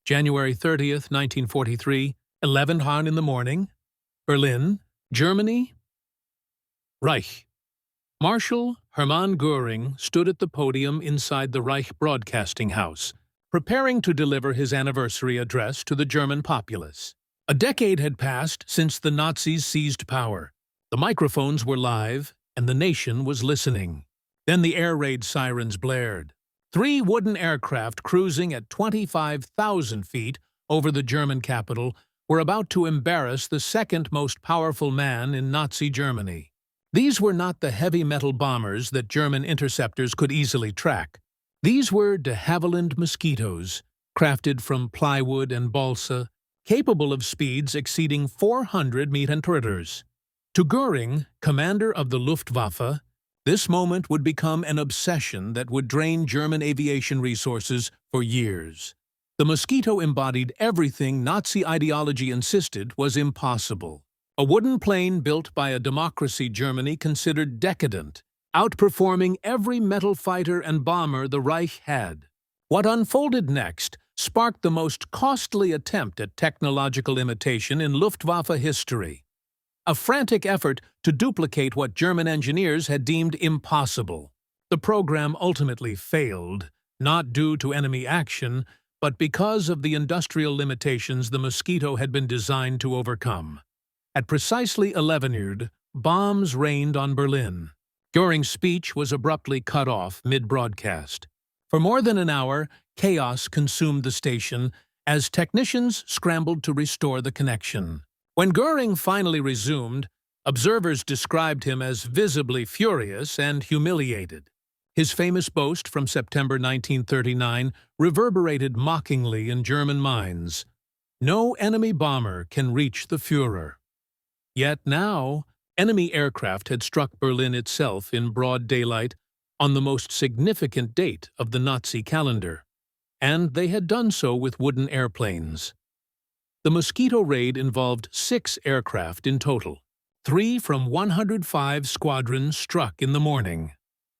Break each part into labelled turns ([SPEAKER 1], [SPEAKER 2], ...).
[SPEAKER 1] January 30th, 1943, 11 Hahn in the morning. Berlin, Germany. Reich. Marshal Hermann Göring stood at the podium inside the Reich Broadcasting House, preparing to deliver his anniversary address to the German populace. A decade had passed since the Nazis seized power. The microphones were live, and the nation was listening. Then the air raid sirens blared. 3 wooden aircraft cruising at 25,000 feet over the German capital were about to embarrass the second most powerful man in Nazi Germany. These were not the heavy metal bombers that German interceptors could easily track. These were de Havilland Mosquitoes, crafted from plywood and balsa, capable of speeds exceeding 400 meters. To Göring, commander of the Luftwaffe, this moment would become an obsession that would drain German aviation resources for years. The Mosquito embodied everything Nazi ideology insisted was impossible. A wooden plane built by a democracy Germany considered decadent, outperforming every metal fighter and bomber the Reich had. What unfolded next sparked the most costly attempt at technological imitation in Luftwaffe history. A frantic effort to duplicate what German engineers had deemed impossible. The program ultimately failed, not due to enemy action, but because of the industrial limitations the Mosquito had been designed to overcome. At precisely 11:00, bombs rained on Berlin. Göring's speech was abruptly cut off mid-broadcast. For more than an hour, chaos consumed the station as technicians scrambled to restore the connection. When Göring finally resumed, observers described him as visibly furious and humiliated. His famous boast from September 1939 reverberated mockingly in German minds. No enemy bomber can reach the Führer. Yet now, enemy aircraft had struck Berlin itself in broad daylight on the most significant date of the Nazi calendar, and they had done so with wooden airplanes. The Mosquito raid involved 6 aircraft in total. 3 from 105 Squadron struck in the morning,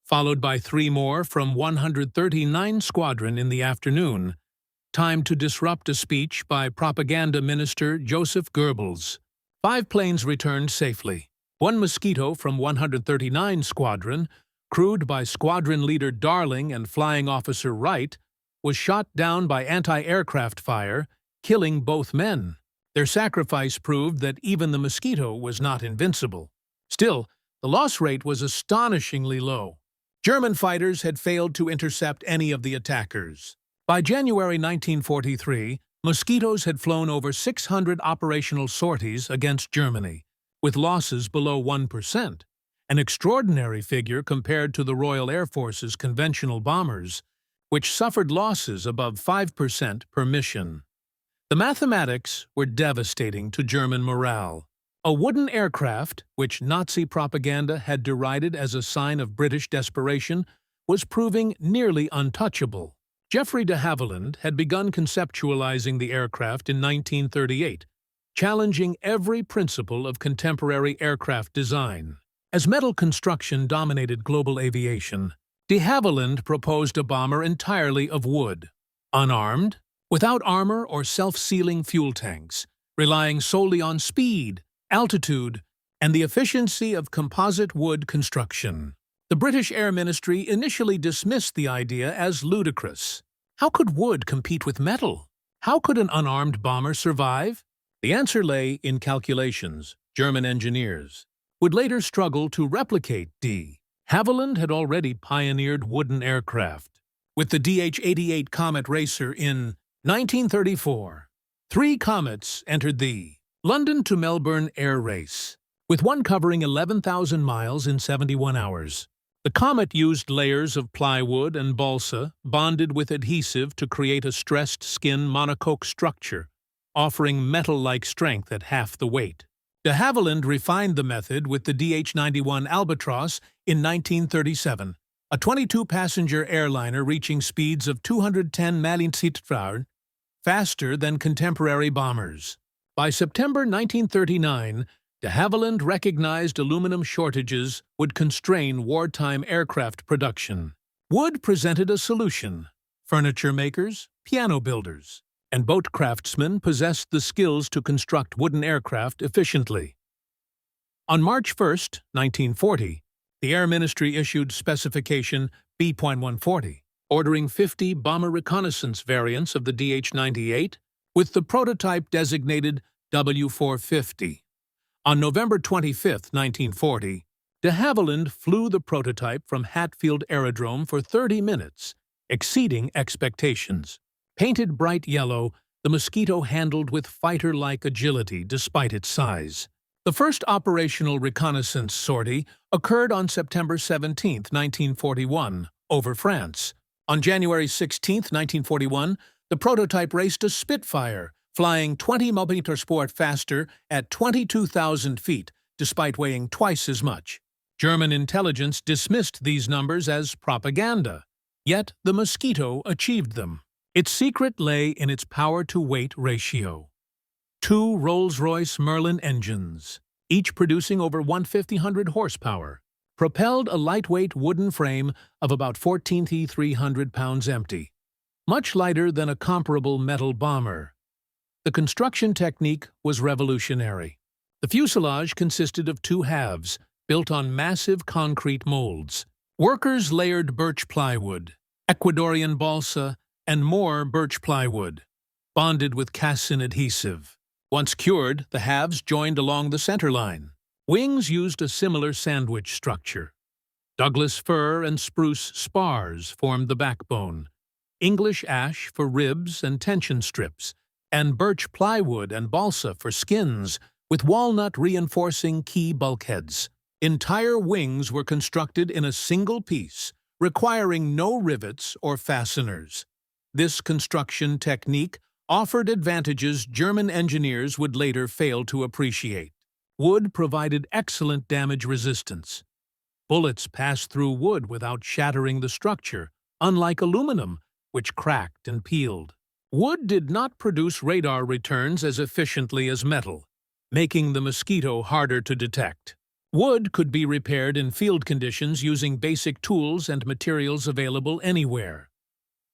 [SPEAKER 1] followed by 3 more from 139 Squadron in the afternoon, timed to disrupt a speech by Propaganda Minister Joseph Goebbels. 5 planes returned safely. 1 Mosquito from 139 Squadron, crewed by Squadron Leader Darling and Flying Officer Wright, was shot down by anti-aircraft fire, killing both men. Their sacrifice proved that even the Mosquito was not invincible. Still, the loss rate was astonishingly low. German fighters had failed to intercept any of the attackers. By January 1943, Mosquitoes had flown over 600 operational sorties against Germany, with losses below 1%, an extraordinary figure compared to the Royal Air Force's conventional bombers, which suffered losses above 5% per mission. The mathematics were devastating to German morale. A wooden aircraft, which Nazi propaganda had derided as a sign of British desperation, was proving nearly untouchable. Geoffrey de Havilland had begun conceptualizing the aircraft in 1938, challenging every principle of contemporary aircraft design. As metal construction dominated global aviation, de Havilland proposed a bomber entirely of wood, unarmed, without armor or self-sealing fuel tanks, relying solely on speed, altitude, and the efficiency of composite wood construction. The British Air Ministry initially dismissed the idea as ludicrous. How could wood compete with metal? How could an unarmed bomber survive? The answer lay in calculations. German engineers would later struggle to replicate de Havilland had already pioneered wooden aircraft. With the DH-88 Comet Racer in 1934, 3 Comets entered the London to Melbourne air race, with one covering 11,000 miles in 71 hours. The Comet used layers of plywood and balsa bonded with adhesive to create a stressed skin monocoque structure, offering metal-like strength at half the weight. De Havilland refined the method with the DH-91 Albatross in 1937, a 22-passenger airliner reaching speeds of 210 mph, faster than contemporary bombers. By September 1939, de Havilland recognized aluminum shortages would constrain wartime aircraft production. Wood presented a solution. Furniture makers, piano builders, and boat craftsmen possessed the skills to construct wooden aircraft efficiently. On March 1, 1940, the Air Ministry issued Specification B.140, ordering 50 bomber reconnaissance variants of the DH-98 with the prototype designated W-450. On November 25, 1940, de Havilland flew the prototype from Hatfield Aerodrome for 30 minutes, exceeding expectations. Painted bright yellow, the Mosquito handled with fighter-like agility despite its size. The first operational reconnaissance sortie occurred on September 17, 1941, over France. On January 16, 1941, the prototype raced a Spitfire, flying 20 mph faster at 22,000 feet, despite weighing twice as much. German intelligence dismissed these numbers as propaganda, yet the Mosquito achieved them. Its secret lay in its power-to-weight ratio. 2 Rolls-Royce Merlin engines, each producing over 1,500 horsepower, propelled a lightweight wooden frame of about 14,300 pounds empty, much lighter than a comparable metal bomber. The construction technique was revolutionary. The fuselage consisted of 2 halves, built on massive concrete molds. Workers layered birch plywood, Ecuadorian balsa, and more birch plywood, bonded with Cassin adhesive. Once cured, the halves joined along the center line. Wings used a similar sandwich structure. Douglas fir and spruce spars formed the backbone, English ash for ribs and tension strips, and birch plywood and balsa for skins, with walnut reinforcing key bulkheads. Entire wings were constructed in a single piece, requiring no rivets or fasteners. This construction technique offered advantages German engineers would later fail to appreciate. Wood provided excellent damage resistance. Bullets passed through wood without shattering the structure, unlike aluminum, which cracked and peeled. Wood did not produce radar returns as efficiently as metal, making the Mosquito harder to detect. Wood could be repaired in field conditions using basic tools and materials available anywhere.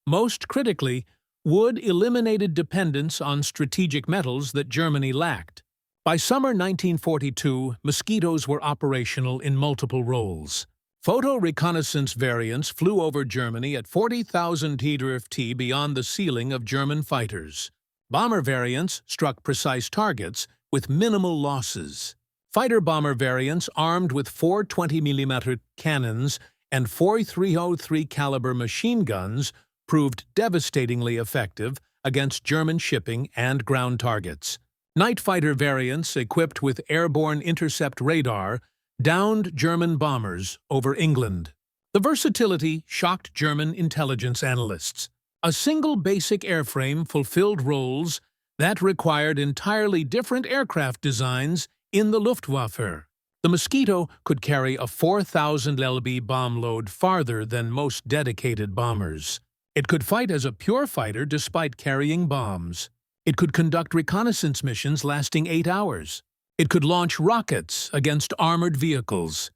[SPEAKER 1] Most critically, wood eliminated dependence on strategic metals that Germany lacked. By summer 1942, Mosquitoes were operational in multiple roles. Photo reconnaissance variants flew over Germany at 40,000 ft beyond the ceiling of German fighters. Bomber variants struck precise targets with minimal losses. Fighter bomber variants armed with 4 20mm cannons and 4 .303 caliber machine guns proved devastatingly effective against German shipping and ground targets. Night fighter variants equipped with airborne intercept radar downed German bombers over England. The versatility shocked German intelligence analysts. A single basic airframe fulfilled roles that required entirely different aircraft designs in the Luftwaffe. The Mosquito could carry a 4,000 lb bomb load farther than most dedicated bombers. It could fight as a pure fighter despite carrying bombs. It could conduct reconnaissance missions lasting 8 hours. It could launch rockets against armored vehicles.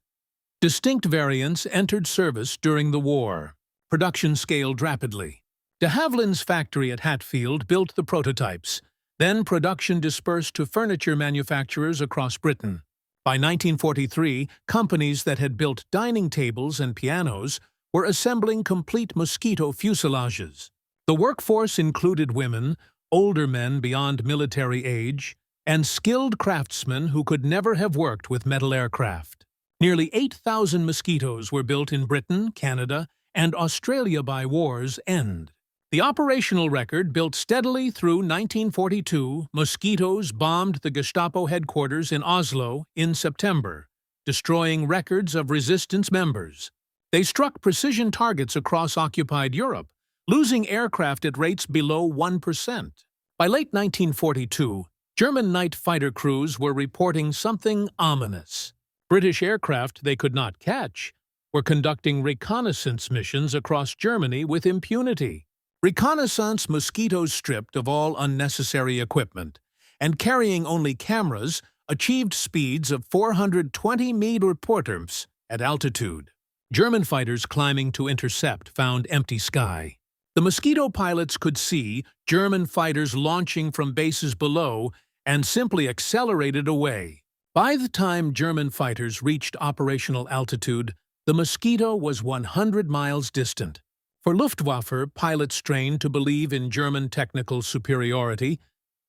[SPEAKER 1] Distinct variants entered service during the war. Production scaled rapidly. De Havilland's factory at Hatfield built the prototypes. Then production dispersed to furniture manufacturers across Britain. By 1943, companies that had built dining tables and pianos were assembling complete Mosquito fuselages. The workforce included women, older men beyond military age, and skilled craftsmen who could never have worked with metal aircraft. Nearly 8,000 Mosquitoes were built in Britain, Canada, and Australia by war's end. The operational record built steadily through 1942, Mosquitoes bombed the Gestapo headquarters in Oslo in September, destroying records of resistance members. They struck precision targets across occupied Europe, losing aircraft at rates below 1%. By late 1942, German night fighter crews were reporting something ominous. British aircraft they could not catch were conducting reconnaissance missions across Germany with impunity. Reconnaissance Mosquitoes stripped of all unnecessary equipment and carrying only cameras achieved speeds of 420 mph at altitude. German fighters climbing to intercept found empty sky. The Mosquito pilots could see German fighters launching from bases below and simply accelerated away. By the time German fighters reached operational altitude, the Mosquito was 100 miles distant. For Luftwaffe pilots trained to believe in German technical superiority,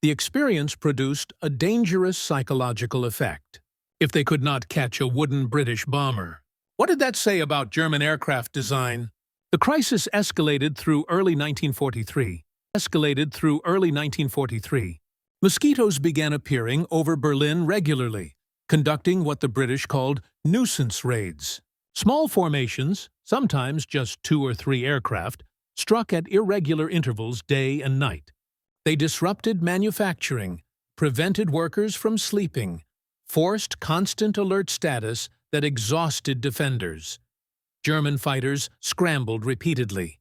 [SPEAKER 1] the experience produced a dangerous psychological effect. If they could not catch a wooden British bomber. What did that say about German aircraft design? The crisis escalated through early 1943. Mosquitoes began appearing over Berlin regularly, conducting what the British called nuisance raids. Small formations, sometimes just 2 or 3 aircraft, struck at irregular intervals day and night. They disrupted manufacturing, prevented workers from sleeping, forced constant alert status that exhausted defenders. German fighters scrambled repeatedly,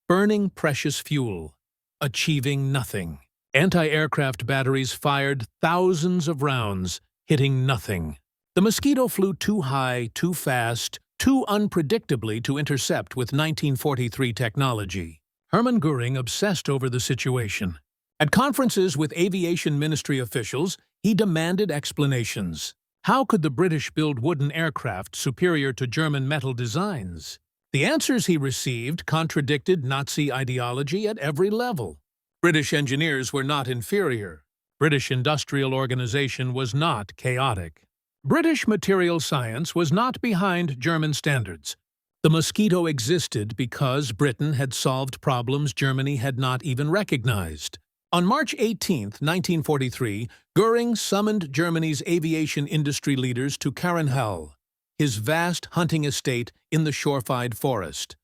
[SPEAKER 1] burning precious fuel, achieving nothing. Anti-aircraft batteries fired thousands of rounds, hitting nothing. The Mosquito flew too high, too fast, too unpredictably to intercept with 1943 technology. Hermann Göring obsessed over the situation. At conferences with aviation ministry officials, he demanded explanations. How could the British build wooden aircraft superior to German metal designs? The answers he received contradicted Nazi ideology at every level. British engineers were not inferior. British industrial organization was not chaotic. British material science was not behind German standards. The Mosquito existed because Britain had solved problems Germany had not even recognized. On March 18, 1943, Göring summoned Germany's aviation industry leaders to Carenhall, his vast hunting estate in the Shorefide forest.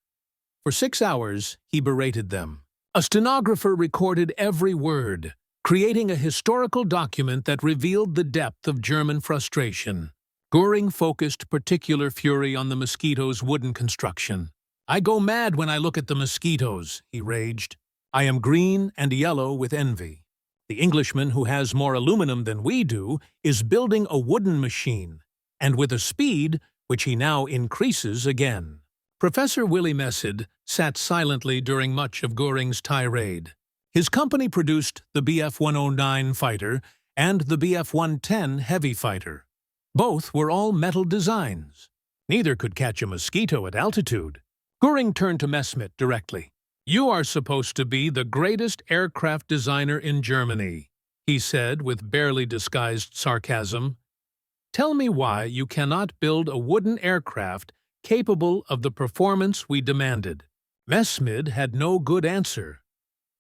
[SPEAKER 1] For 6 hours, he berated them. A stenographer recorded every word, creating a historical document that revealed the depth of German frustration. Göring focused particular fury on the Mosquito's wooden construction. "I go mad when I look at the Mosquitoes," he raged. "I am green and yellow with envy. The Englishman who has more aluminum than we do is building a wooden machine, and with a speed which he now increases again." Professor Willy Mesid sat silently during much of Göring's tirade. His company produced the Bf-109 fighter and the Bf-110 heavy fighter. Both were all metal designs. Neither could catch a Mosquito at altitude. Göring turned to Messerschmitt directly. "You are supposed to be the greatest aircraft designer in Germany," he said with barely disguised sarcasm. "Tell me why you cannot build a wooden aircraft capable of the performance we demanded." Messerschmitt had no good answer.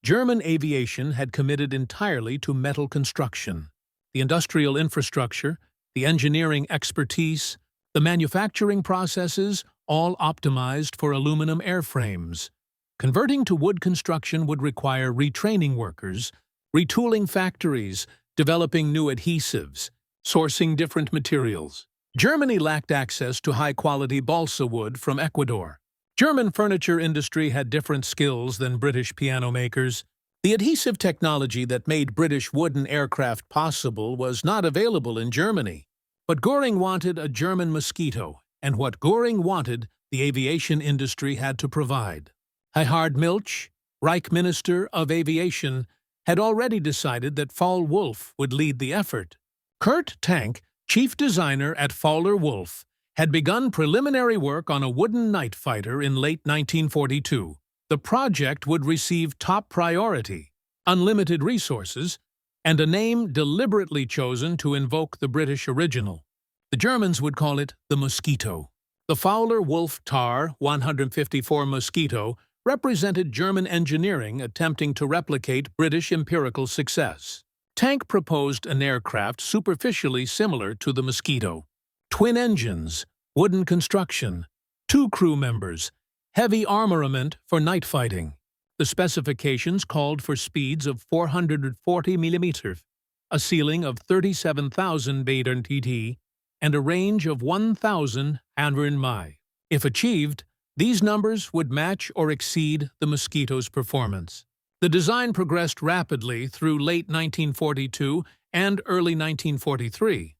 [SPEAKER 1] German aviation had committed entirely to metal construction. The industrial infrastructure, the engineering expertise, the manufacturing processes, all optimized for aluminum airframes. Converting to wood construction would require retraining workers, retooling factories, developing new adhesives, sourcing different materials. Germany lacked access to high-quality balsa wood from Ecuador. German furniture industry had different skills than British piano makers. The adhesive technology that made British wooden aircraft possible was not available in Germany. But Göring wanted a German Mosquito, and what Göring wanted, the aviation industry had to provide. Gerhard Milch, Reich Minister of Aviation, had already decided that Faul-Wolf would lead the effort. Kurt Tank, chief designer at Fowler-Wolf, had begun preliminary work on a wooden night fighter in late 1942. The project would receive top priority, unlimited resources, and a name deliberately chosen to invoke the British original. The Germans would call it the Mosquito. The Fowler-Wolf TAR 154 Mosquito represented German engineering attempting to replicate British empirical success. Tank proposed an aircraft superficially similar to the Mosquito. Twin engines, wooden construction, 2 crew members, heavy armament for night fighting. The specifications called for speeds of 440 mm, a ceiling of 37,000 Metern tt, and a range of 1,000 mi. If achieved, these numbers would match or exceed the Mosquito's performance. The design progressed rapidly through late 1942 and early 1943.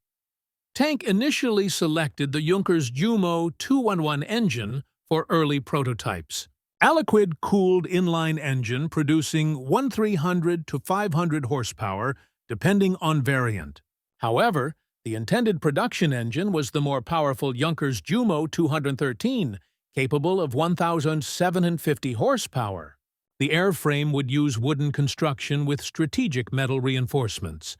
[SPEAKER 1] Tank initially selected the Junkers Jumo 211 engine for early prototypes. Aliquid-cooled inline engine producing 1300 to 500 horsepower, depending on variant. However, the intended production engine was the more powerful Junkers Jumo 213, capable of 1,750 horsepower. The airframe would use wooden construction with strategic metal reinforcements.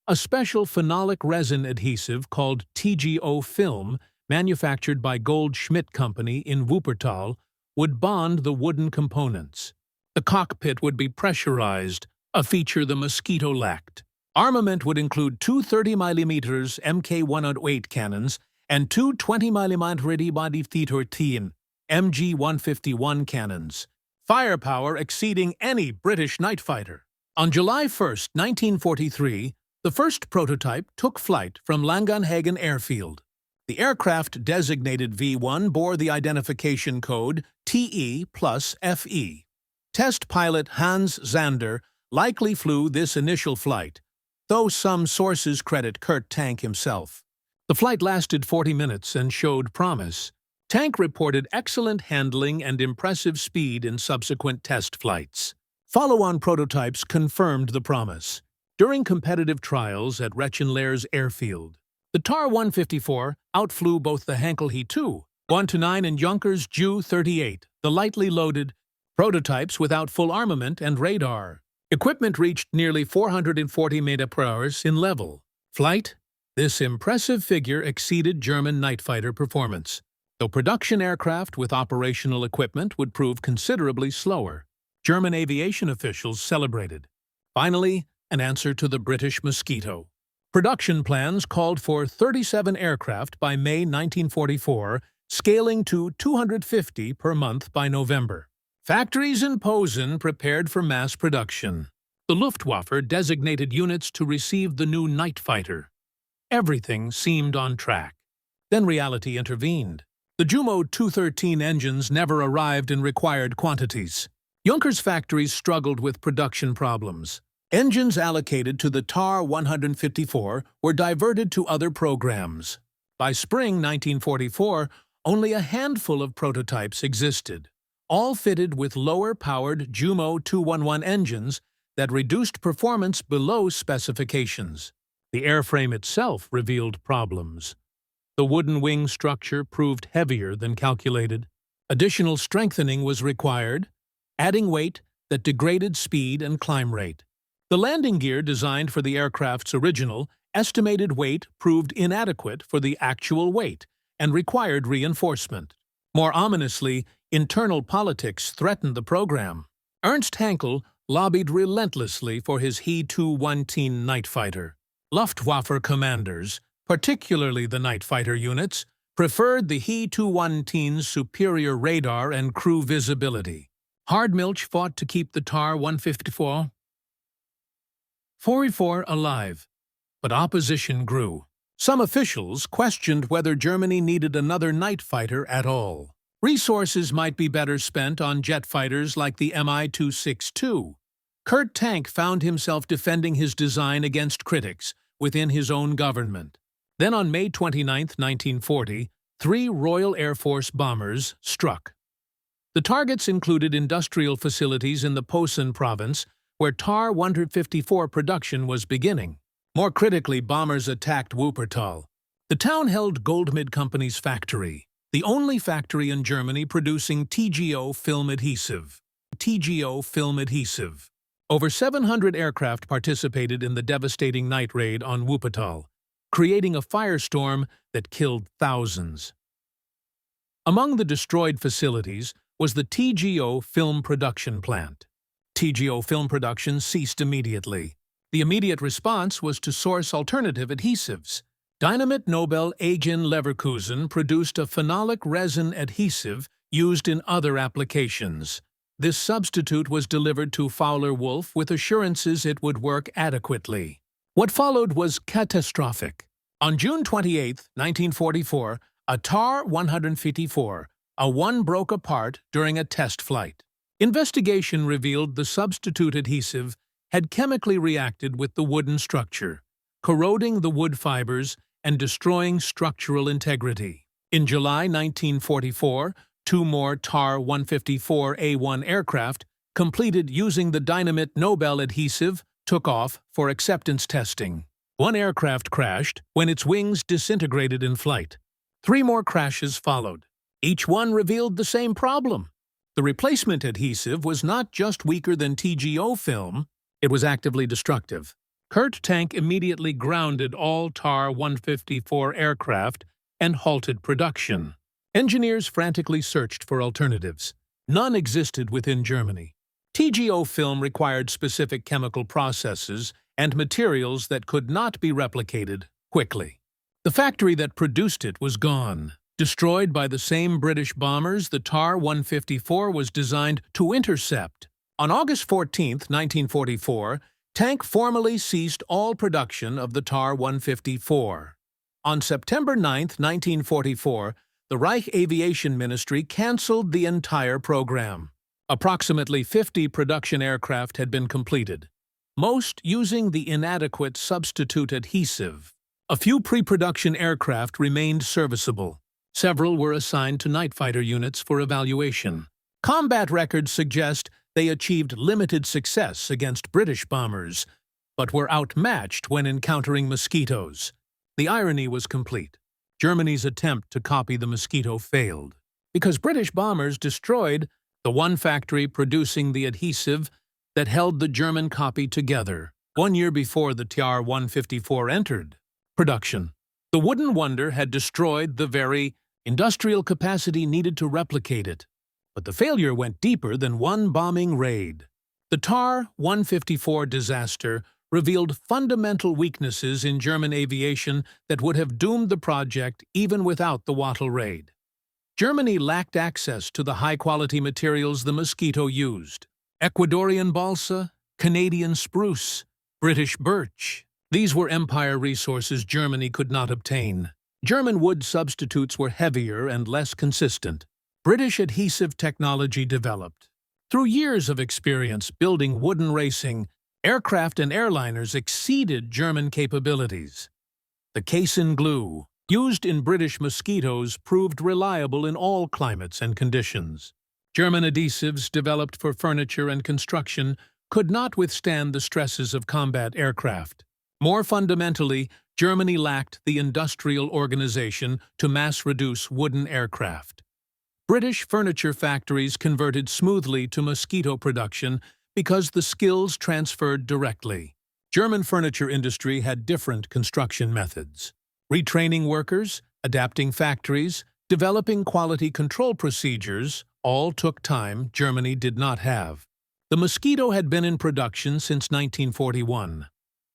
[SPEAKER 1] A special phenolic resin adhesive called TGO film, manufactured by Gold-Schmidt Company in Wuppertal, would bond the wooden components. The cockpit would be pressurized, a feature the Mosquito lacked. Armament would include two 30mm Mk108 cannons and two 20mm body T-13 MG-151 cannons, firepower exceeding any British night fighter. On July 1, 1943, the first prototype took flight from Langenhagen Airfield. The aircraft designated V-1 bore the identification code TE+FE. Test pilot Hans Zander likely flew this initial flight, though some sources credit Kurt Tank himself. The flight lasted 40 minutes and showed promise. Tank reported excellent handling and impressive speed in subsequent test flights. Follow-on prototypes confirmed the promise. During competitive trials at Rechenlehr's airfield, the TAR-154 outflew both the Heinkel He-2, 1-9 and Junkers Ju-38, the lightly loaded prototypes without full armament and radar. Equipment reached nearly 440 mph in level flight. This impressive figure exceeded German night fighter performance, though production aircraft with operational equipment would prove considerably slower. German aviation officials celebrated. Finally, an answer to the British Mosquito. Production plans called for 37 aircraft by May 1944, scaling to 250 per month by November. Factories in Posen prepared for mass production. The Luftwaffe designated units to receive the new night fighter. Everything seemed on track. Then reality intervened. The Jumo 213 engines never arrived in required quantities. Junkers factories struggled with production problems. Engines allocated to the TAR-154 were diverted to other programs. By spring 1944, only a handful of prototypes existed, all fitted with lower-powered Jumo 211 engines that reduced performance below specifications. The airframe itself revealed problems. The wooden wing structure proved heavier than calculated. Additional strengthening was required, adding weight that degraded speed and climb rate. The landing gear designed for the aircraft's original estimated weight proved inadequate for the actual weight and required reinforcement. More ominously, internal politics threatened the program. Ernst Heinkel lobbied relentlessly for his He-213 night fighter. Luftwaffe commanders, particularly the night fighter units, preferred the He-213's superior radar and crew visibility. Hardmilch fought to keep the TAR-154 alive, but opposition grew. Some officials questioned whether Germany needed another night fighter at all. Resources might be better spent on jet fighters like the Mi-262. Kurt Tank found himself defending his design against critics within his own government. Then on May 29, 1940, 3 Royal Air Force bombers struck. The targets included industrial facilities in the Posen province, where TAR-154 production was beginning. More critically, bombers attacked Wuppertal. The town held Goldschmidt Company's factory, the only factory in Germany producing TGO film adhesive. Over 700 aircraft participated in the devastating night raid on Wuppertal, creating a firestorm that killed thousands. Among the destroyed facilities was the TGO film production plant. TGO film production ceased immediately. The immediate response was to source alternative adhesives. Dynamit Nobel AG in Leverkusen produced a phenolic resin adhesive used in other applications. This substitute was delivered to Fowler-Wolf with assurances it would work adequately. What followed was catastrophic. On June 28, 1944, a TAR-154, A1 broke apart during a test flight. Investigation revealed the substitute adhesive had chemically reacted with the wooden structure, corroding the wood fibers and destroying structural integrity. In July 1944, 2 more TAR-154A1 aircraft, completed using the Dynamit Nobel adhesive, took off for acceptance testing. 1 aircraft crashed when its wings disintegrated in flight. 3 more crashes followed. Each one revealed the same problem. The replacement adhesive was not just weaker than TGO film, it was actively destructive. Kurt Tank immediately grounded all TAR-154 aircraft and halted production. Engineers frantically searched for alternatives. None existed within Germany. TGO film required specific chemical processes and materials that could not be replicated quickly. The factory that produced it was gone. Destroyed by the same British bombers the TAR-154 was designed to intercept. On August 14, 1944, Tank formally ceased all production of the TAR-154. On September 9, 1944, the Reich Aviation Ministry cancelled the entire program. Approximately 50 production aircraft had been completed, most using the inadequate substitute adhesive. A few pre-production aircraft remained serviceable. Several were assigned to night fighter units for evaluation. Combat records suggest they achieved limited success against British bombers, but were outmatched when encountering Mosquitoes. The irony was complete. Germany's attempt to copy the Mosquito failed, because British bombers destroyed the one factory producing the adhesive that held the German copy together 1 year before the TAR-154 entered production. The Wooden Wonder had destroyed the very industrial capacity needed to replicate it, but the failure went deeper than one bombing raid. The TAR-154 disaster revealed fundamental weaknesses in German aviation that would have doomed the project even without the Wattle raid. Germany lacked access to the high-quality materials the Mosquito used. Ecuadorian balsa, Canadian spruce, British birch. These were Empire resources Germany could not obtain. German wood substitutes were heavier and less consistent. British adhesive technology developed. Through years of experience building wooden racing, aircraft and airliners exceeded German capabilities. The casein glue, used in British Mosquitoes, proved reliable in all climates and conditions. German adhesives developed for furniture and construction could not withstand the stresses of combat aircraft. More fundamentally, Germany lacked the industrial organization to mass-reduce wooden aircraft. British furniture factories converted smoothly to Mosquito production because the skills transferred directly. German furniture industry had different construction methods. Retraining workers, adapting factories, developing quality control procedures all took time Germany did not have. The Mosquito had been in production since 1941.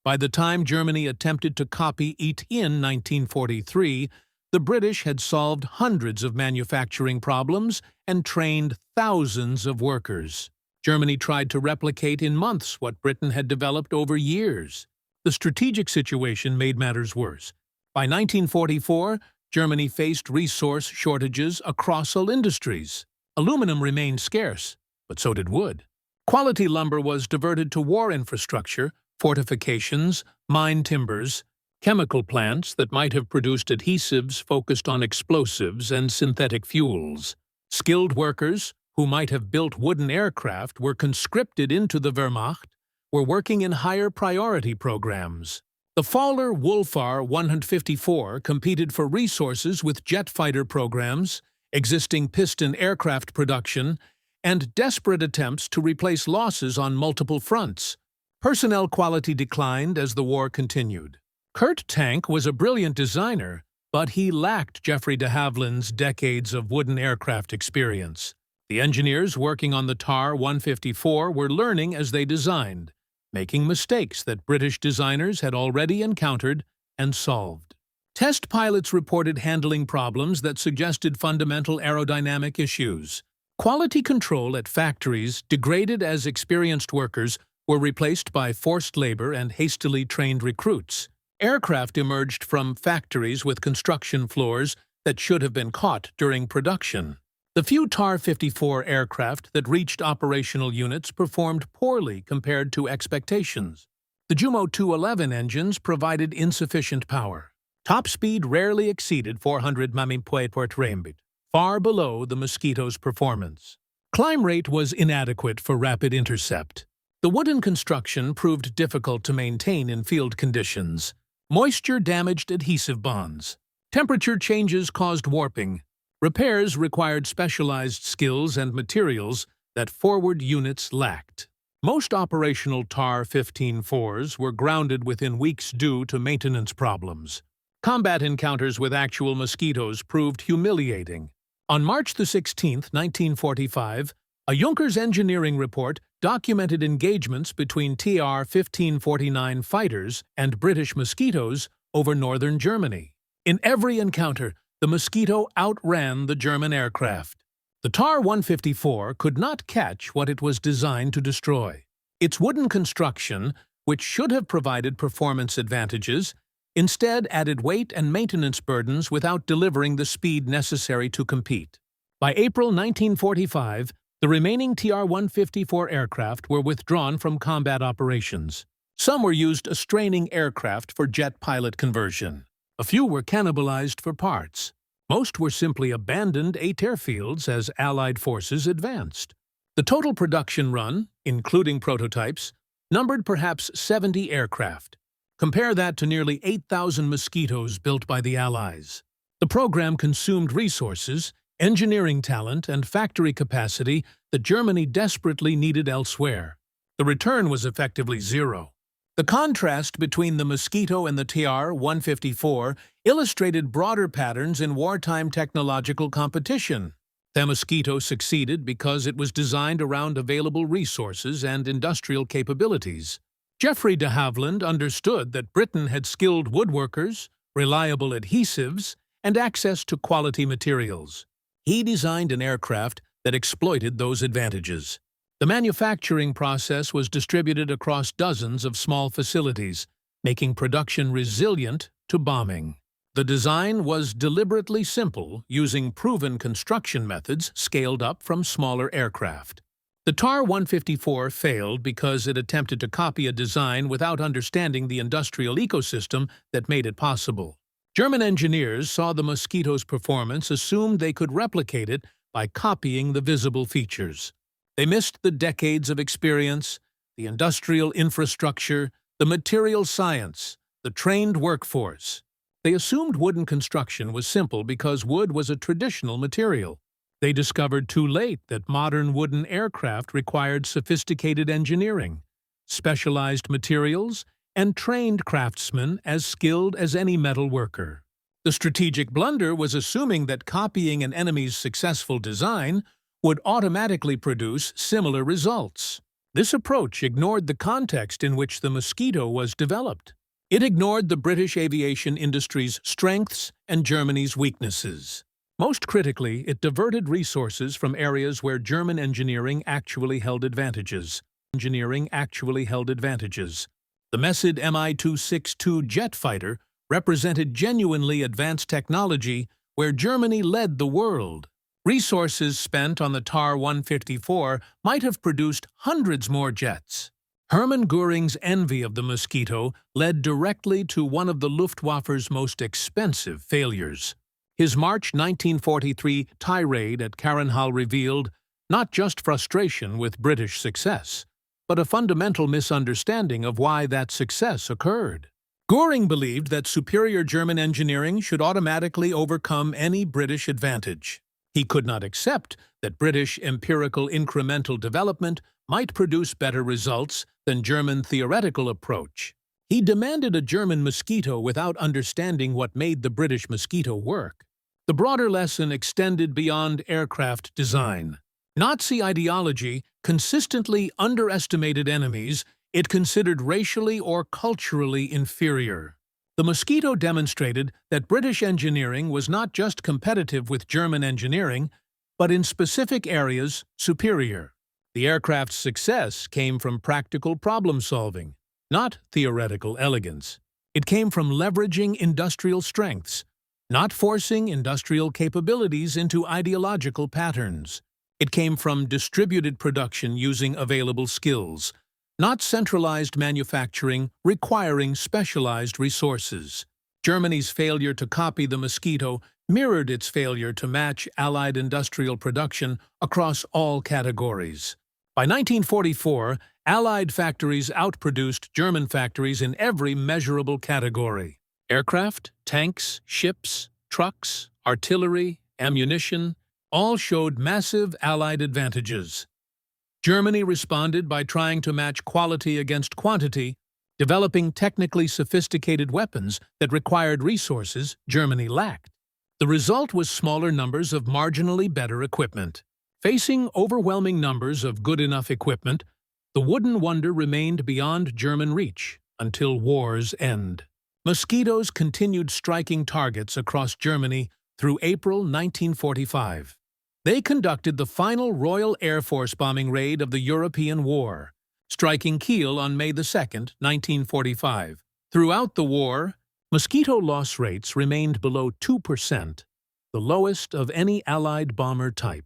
[SPEAKER 1] By the time Germany attempted to copy it in 1943, the British had solved hundreds of manufacturing problems and trained thousands of workers. Germany tried to replicate in months what Britain had developed over years. The strategic situation made matters worse. By 1944, Germany faced resource shortages across all industries. Aluminum remained scarce, but so did wood. Quality lumber was diverted to war infrastructure, fortifications, mine timbers, chemical plants that might have produced adhesives focused on explosives and synthetic fuels. Skilled workers, who might have built wooden aircraft, were conscripted into the Wehrmacht, were working in higher priority programs. The Faller Wolfar 154 competed for resources with jet fighter programs, existing piston aircraft production, and desperate attempts to replace losses on multiple fronts. Personnel quality declined as the war continued. Kurt Tank was a brilliant designer, but he lacked Geoffrey de Havilland's decades of wooden aircraft experience. The engineers working on the TAR-154 were learning as they designed, making mistakes that British designers had already encountered and solved. Test pilots reported handling problems that suggested fundamental aerodynamic issues. Quality control at factories degraded as experienced workers were replaced by forced labor and hastily trained recruits. Aircraft emerged from factories with construction floors that should have been caught during production. The few TAR-54 aircraft that reached operational units performed poorly compared to expectations. The Jumo 211 engines provided insufficient power. Top speed rarely exceeded 400 mph. far below the Mosquito's performance. Climb rate was inadequate for rapid intercept. The wooden construction proved difficult to maintain in field conditions. Moisture damaged adhesive bonds. Temperature changes caused warping. Repairs required specialized skills and materials that forward units lacked. Most operational TAR-15-4s were grounded within weeks due to maintenance problems. Combat encounters with actual Mosquitoes proved humiliating. On March 16, 1945, a Junkers engineering report documented engagements between TR-1549 fighters and British Mosquitoes over northern Germany. In every encounter, the Mosquito outran the German aircraft. The TAR-154 could not catch what it was designed to destroy. Its wooden construction, which should have provided performance advantages, instead added weight and maintenance burdens without delivering the speed necessary to compete. By April 1945, the remaining TR-154 aircraft were withdrawn from combat operations. Some were used as training aircraft for jet pilot conversion. A few were cannibalized for parts. Most were simply abandoned at airfields as Allied forces advanced. The total production run, including prototypes, numbered perhaps 70 aircraft. Compare that to nearly 8,000 Mosquitoes built by the Allies. The program consumed resources, engineering talent, and factory capacity that Germany desperately needed elsewhere. The return was effectively zero. The contrast between the Mosquito and the TR-154 illustrated broader patterns in wartime technological competition. The Mosquito succeeded because it was designed around available resources and industrial capabilities. Geoffrey de Havilland understood that Britain had skilled woodworkers, reliable adhesives, and access to quality materials. He designed an aircraft that exploited those advantages. The manufacturing process was distributed across dozens of small facilities, making production resilient to bombing. The design was deliberately simple, using proven construction methods scaled up from smaller aircraft. The TAR-154 failed because it attempted to copy a design without understanding the industrial ecosystem that made it possible. German engineers saw the Mosquito's performance, assumed they could replicate it by copying the visible features. They missed the decades of experience, the industrial infrastructure, the material science, the trained workforce. They assumed wooden construction was simple because wood was a traditional material. They discovered too late that modern wooden aircraft required sophisticated engineering, specialized materials, and trained craftsmen as skilled as any metal worker. The strategic blunder was assuming that copying an enemy's successful design would automatically produce similar results. This approach ignored the context in which the Mosquito was developed. It ignored the British aviation industry's strengths and Germany's weaknesses. Most critically, it diverted resources from areas where German engineering actually held advantages. The Messid Mi-262 jet fighter represented genuinely advanced technology where Germany led the world. Resources spent on the TAR-154 might have produced hundreds more jets. Hermann Göring's envy of the Mosquito led directly to one of the Luftwaffe's most expensive failures. His March 1943 tirade at Carenhal revealed not just frustration with British success, but a fundamental misunderstanding of why that success occurred. Göring believed that superior German engineering should automatically overcome any British advantage. He could not accept that British empirical incremental development might produce better results than German theoretical approach. He demanded a German Mosquito without understanding what made the British Mosquito work. The broader lesson extended beyond aircraft design. Nazi ideology consistently underestimated enemies it considered racially or culturally inferior. The Mosquito demonstrated that British engineering was not just competitive with German engineering, but in specific areas superior. The aircraft's success came from practical problem-solving, not theoretical elegance. It came from leveraging industrial strengths, not forcing industrial capabilities into ideological patterns. It came from distributed production using available skills, not centralized manufacturing requiring specialized resources. Germany's failure to copy the Mosquito mirrored its failure to match Allied industrial production across all categories. By 1944, Allied factories outproduced German factories in every measurable category. Aircraft, tanks, ships, trucks, artillery, ammunition, all showed massive Allied advantages. Germany responded by trying to match quality against quantity, developing technically sophisticated weapons that required resources Germany lacked. The result was smaller numbers of marginally better equipment. Facing overwhelming numbers of good enough equipment, the wooden wonder remained beyond German reach until war's end. Mosquitoes continued striking targets across Germany through April 1945. They conducted the final Royal Air Force bombing raid of the European War, striking Kiel on May 2, 1945. Throughout the war, mosquito loss rates remained below 2%, the lowest of any Allied bomber type.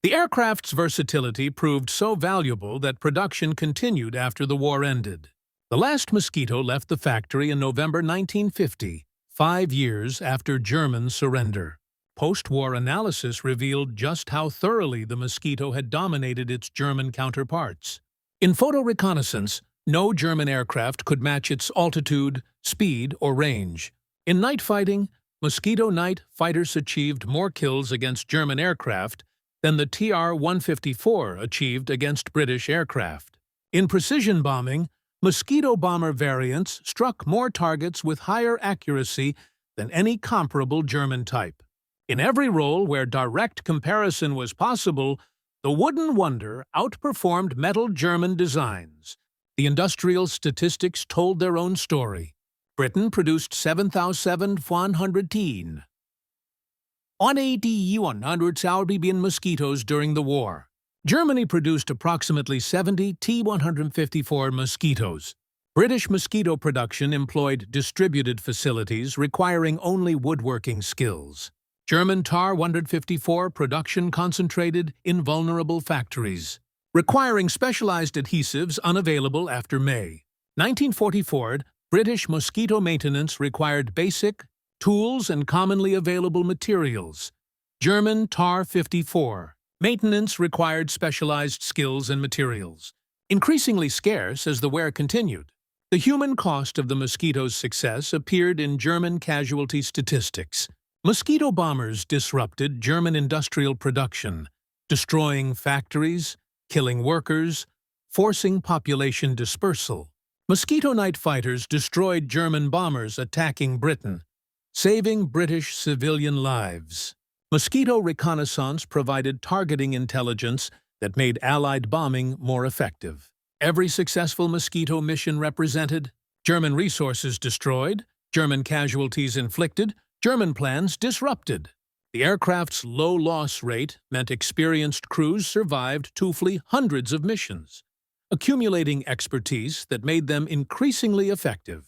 [SPEAKER 1] The aircraft's versatility proved so valuable that production continued after the war ended. The last Mosquito left the factory in November 1950, 5 years after German surrender. Post-war analysis revealed just how thoroughly the Mosquito had dominated its German counterparts. In photo reconnaissance, no German aircraft could match its altitude, speed, or range. In night fighting, Mosquito night fighters achieved more kills against German aircraft than the TR-154 achieved against British aircraft. In precision bombing, Mosquito bomber variants struck more targets with higher accuracy than any comparable German type. In every role where direct comparison was possible, the wooden wonder outperformed metal German designs. The industrial statistics told their own story. Britain produced 7,110 180-100 Sauerbienen mosquitoes during the war. Germany produced approximately 70 T-154 mosquitoes. British mosquito production employed distributed facilities requiring only woodworking skills. German TAR-154 production concentrated in vulnerable factories, requiring specialized adhesives unavailable after May. 1944, British mosquito maintenance required basic tools and commonly available materials. German TAR-54 maintenance required specialized skills and materials, increasingly scarce as the wear continued. The human cost of the Mosquito's success appeared in German casualty statistics. Mosquito bombers disrupted German industrial production, destroying factories, killing workers, forcing population dispersal. Mosquito night fighters destroyed German bombers attacking Britain, saving British civilian lives. Mosquito reconnaissance provided targeting intelligence that made Allied bombing more effective. Every successful Mosquito mission represented German resources destroyed, German casualties inflicted, German plans disrupted. The aircraft's low loss rate meant experienced crews survived to flee hundreds of missions, accumulating expertise that made them increasingly effective.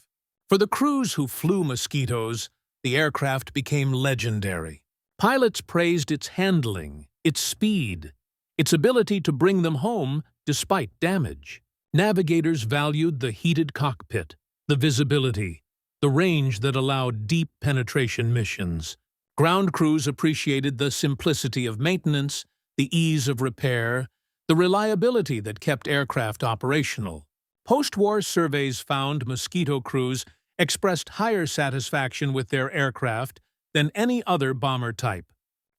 [SPEAKER 1] For the crews who flew Mosquitoes, the aircraft became legendary. Pilots praised its handling, its speed, its ability to bring them home despite damage. Navigators valued the heated cockpit, the visibility, the range that allowed deep penetration missions. Ground crews appreciated the simplicity of maintenance, the ease of repair, the reliability that kept aircraft operational. Post-war surveys found Mosquito crews expressed higher satisfaction with their aircraft than any other bomber type.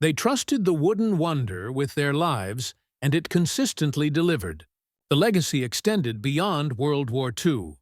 [SPEAKER 1] They trusted the wooden wonder with their lives, and it consistently delivered. The legacy extended beyond World War II.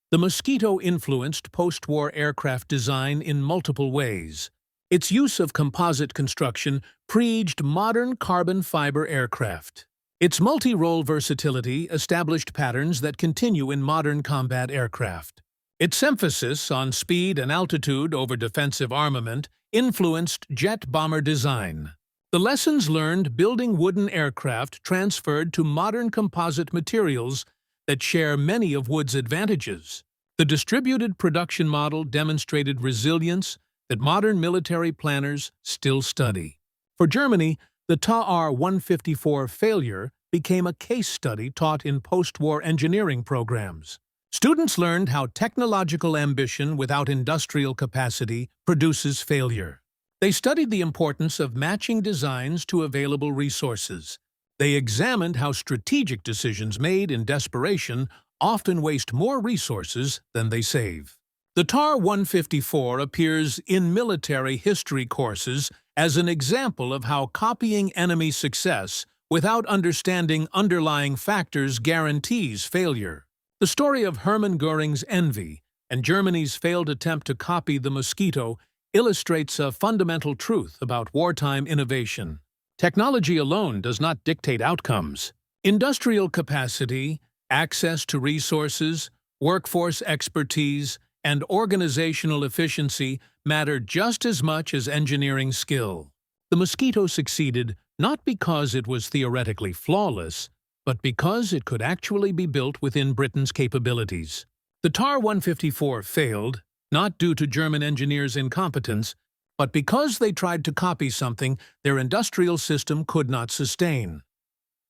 [SPEAKER 1] The Mosquito influenced post-war aircraft design in multiple ways. Its use of composite construction preaged modern carbon fiber aircraft. Its multi-role versatility established patterns that continue in modern combat aircraft. Its emphasis on speed and altitude over defensive armament influenced jet bomber design. The lessons learned building wooden aircraft transferred to modern composite materials that share many of wood's advantages. The distributed production model demonstrated resilience that modern military planners still study. For Germany, the TAR-154 failure became a case study taught in post-war engineering programs. Students learned how technological ambition without industrial capacity produces failure. They studied the importance of matching designs to available resources. They examined how strategic decisions made in desperation often waste more resources than they save. The TAR-154 appears in military history courses as an example of how copying enemy success without understanding underlying factors guarantees failure. The story of Hermann Göring's envy and Germany's failed attempt to copy the Mosquito illustrates a fundamental truth about wartime innovation. Technology alone does not dictate outcomes. Industrial capacity, access to resources, workforce expertise, and organizational efficiency matter just as much as engineering skill. The Mosquito succeeded not because it was theoretically flawless, but because it could actually be built within Britain's capabilities. The TAR-154 failed, not due to German engineers' incompetence, but because they tried to copy something their industrial system could not sustain.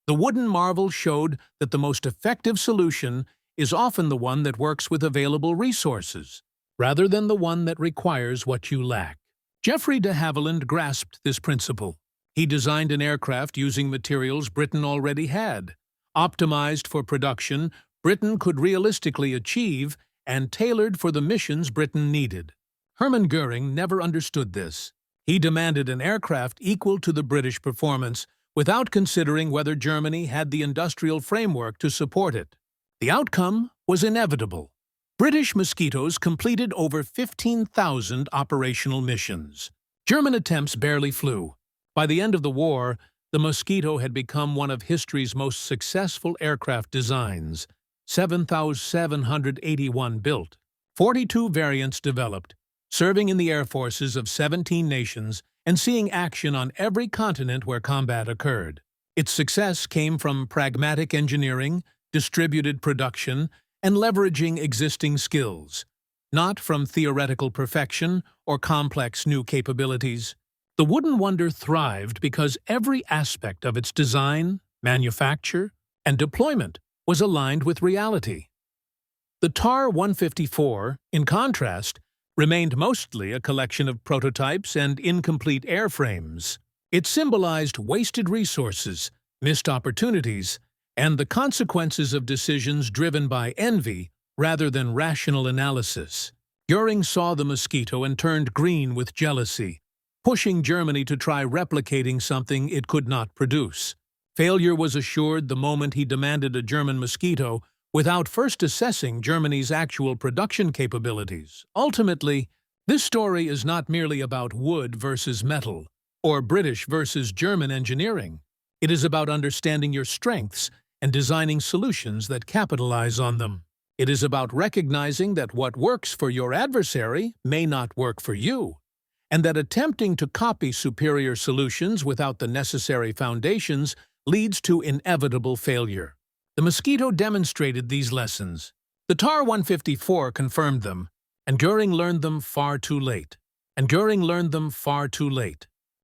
[SPEAKER 1] The wooden marvel showed that the most effective solution is often the one that works with available resources, rather than the one that requires what you lack. Geoffrey de Havilland grasped this principle. He designed an aircraft using materials Britain already had, optimized for production Britain could realistically achieve, and tailored for the missions Britain needed. Hermann Göring never understood this. He demanded an aircraft equal to the British performance without considering whether Germany had the industrial framework to support it. The outcome was inevitable. British Mosquitoes completed over 15,000 operational missions. German attempts barely flew. By the end of the war, the Mosquito had become one of history's most successful aircraft designs. 7,781 built, 42 variants developed, serving in the air forces of 17 nations and seeing action on every continent where combat occurred. Its success came from pragmatic engineering, distributed production, and leveraging existing skills, not from theoretical perfection or complex new capabilities. The Wooden Wonder thrived because every aspect of its design, manufacture, and deployment was aligned with reality. The TAR-154, in contrast, remained mostly a collection of prototypes and incomplete airframes. It symbolized wasted resources, missed opportunities, and the consequences of decisions driven by envy rather than rational analysis. Göring saw the Mosquito and turned green with jealousy, pushing Germany to try replicating something it could not produce. Failure was assured the moment he demanded a German Mosquito without first assessing Germany's actual production capabilities. Ultimately, this story is not merely about wood versus metal, or British versus German engineering. It is about understanding your strengths and designing solutions that capitalize on them. It is about recognizing that what works for your adversary may not work for you, and that attempting to copy superior solutions without the necessary foundations leads to inevitable failure. The Mosquito demonstrated these lessons. The TAR-154 confirmed them, and Göring learned them far too late.